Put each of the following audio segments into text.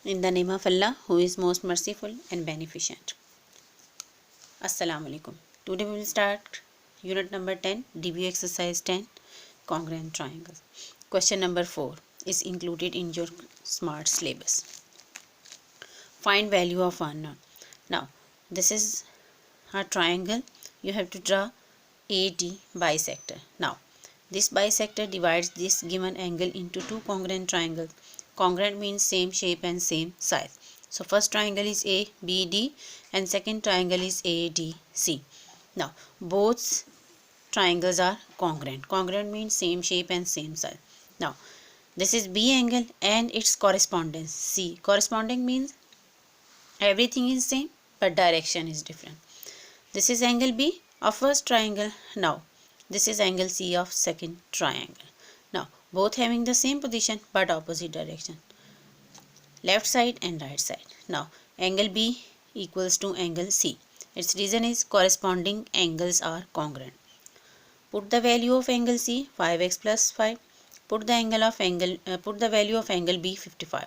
In the name of Allah, who is most merciful and beneficent. Assalamu alaikum. Today we will start unit number 10, DBU exercise 10, congruent triangles. Question number 4 is included in your smart syllabus. Find value of unknown. Now, this is a triangle. You have to draw AD bisector. Now, this bisector divides this given angle into two congruent triangles. Congruent means same shape and same size. So first triangle is ABD and second triangle is ADC. Now both triangles are congruent. Congruent means same shape and same size. Now this is B angle and its correspondence C. Corresponding means everything is same but direction is different. This is angle B of first triangle. Now this is angle C of second triangle. Now both having the same position but opposite direction, left side and right side. Now angle B equals to angle C. Its reason is corresponding angles are congruent. Put the value of angle C 5x plus 5. Put the value of angle B 55.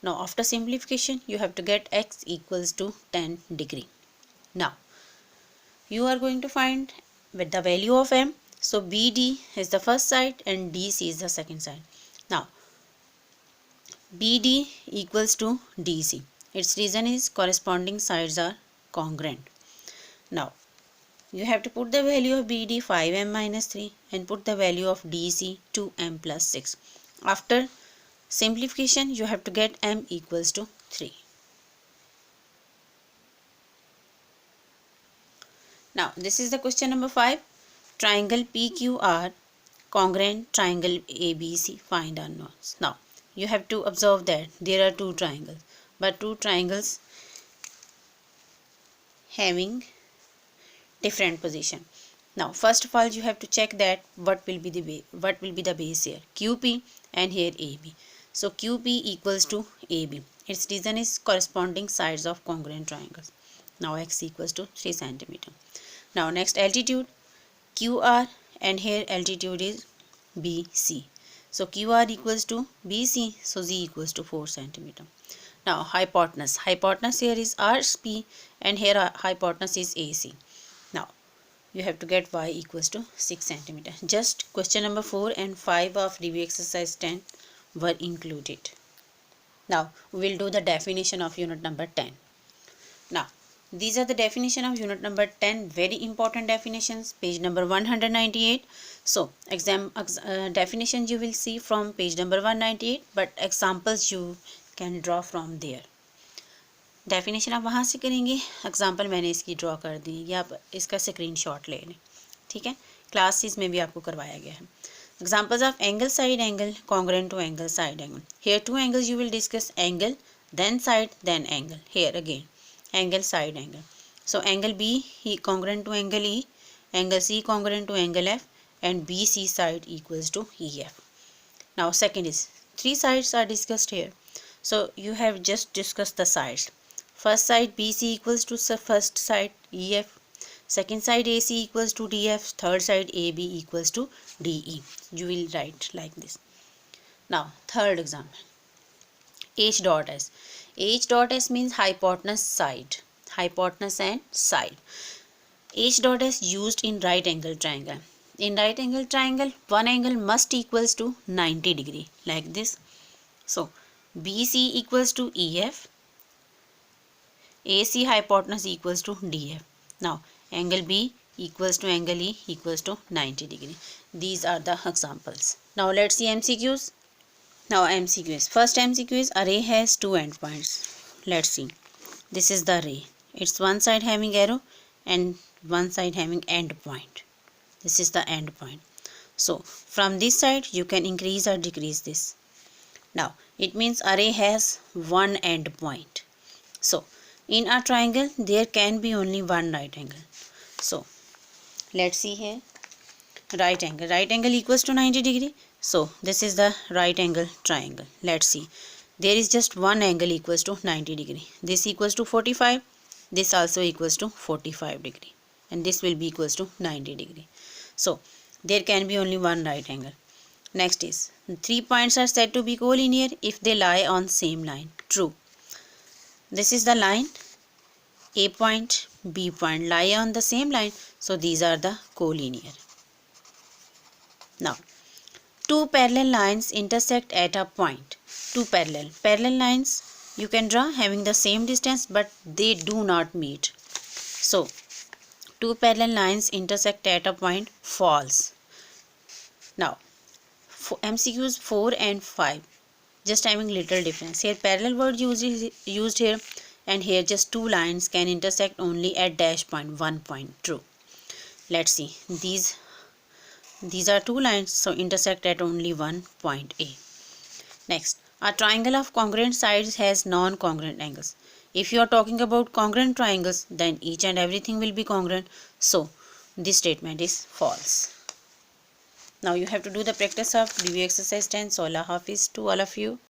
Now after simplification you have to get x equals to 10 degree. Now you are going to find with the value of m. So BD is the first side and DC is the second side. Now BD equals to DC. Its reason is corresponding sides are congruent. Now you have to put the value of BD 5m minus 3 and put the value of DC 2m plus 6. After simplification you have to get m equals to 3. Now this is the question number 5. Triangle PQR congruent triangle ABC, find unknowns. Now you have to observe that there are two triangles, but two triangles having different position. Now first of all you have to check that what will be the base here, QP and here AB. So QP equals to AB. Its reason is corresponding sides of congruent triangles. Now x equals to 3 cm. Now next altitude QR and here altitude is BC. So QR equals to BC, so Z equals to 4 cm. Now hypotenuse. Hypotenuse here is RP and here hypotenuse is AC. Now you have to get y equals to 6 cm. Just question number 4 and 5 of review exercise 10 were included. Now we will do the definition of unit number 10. Now these are the definition of unit number 10, very important definitions, page number 198. So definitions you will see from page number 198, but examples you can draw from there. Definition आप वहाँ से करेंगे, example मैंने इसकी draw कर दी या आप इसका स्क्रीनशॉट ले लें, ठीक है, क्लासेस में भी आपको करवाया गया है. Examples of angle side angle congruent to angle side angle. Here two angles you will discuss angle then side then angle. Here again angle side angle. So angle B congruent to angle E, angle C congruent to angle F, and BC side equals to EF. Now second is three sides are discussed here. So you have just discussed the sides. First side BC equals to first side EF, second side AC equals to DF, third side AB equals to DE. You will write like this. Now third example, H dot S. H dot S means hypotenuse side, hypotenuse and side. H dot S used in right angle triangle. In right angle triangle, one angle must equals to 90 degree like this. So BC equals to EF, AC hypotenuse equals to DF. Now angle B equals to angle E equals to 90 degree. These are the examples. Now let's see MCQs. Now MCQs. First MCQ is array has two endpoints. Let's see. This is the array. It's one side having arrow and one side having endpoint. This is the endpoint. So from this side you can increase or decrease this. Now it means array has one endpoint. So in a triangle there can be only one right angle. So let's see here. Right angle. Right angle equals to 90 degree. So this is the right angle triangle. Let's see. There is just one angle equals to 90 degree. This equals to 45. This also equals to 45 degree. And this will be equals to 90 degree. So there can be only one right angle. Next is 3 points are said to be collinear if they lie on same line. True. This is the line, A point, B point lie on the same line, so these are the collinear. Now, two parallel lines intersect at a point. Two parallel lines you can draw having the same distance, but they do not meet. So, two parallel lines intersect at a point, false. Now, MCQs 4 and 5 just having little difference. Here parallel word used here, and here just two lines can intersect only at dash point, 1 point. True. Let's see, these are two lines, so intersect at only one point A. Next, a triangle of congruent sides has non-congruent angles. If you are talking about congruent triangles, then each and everything will be congruent, so this statement is false. Now you have to do the practice of review exercise 10. So Allah Hafiz to all of you.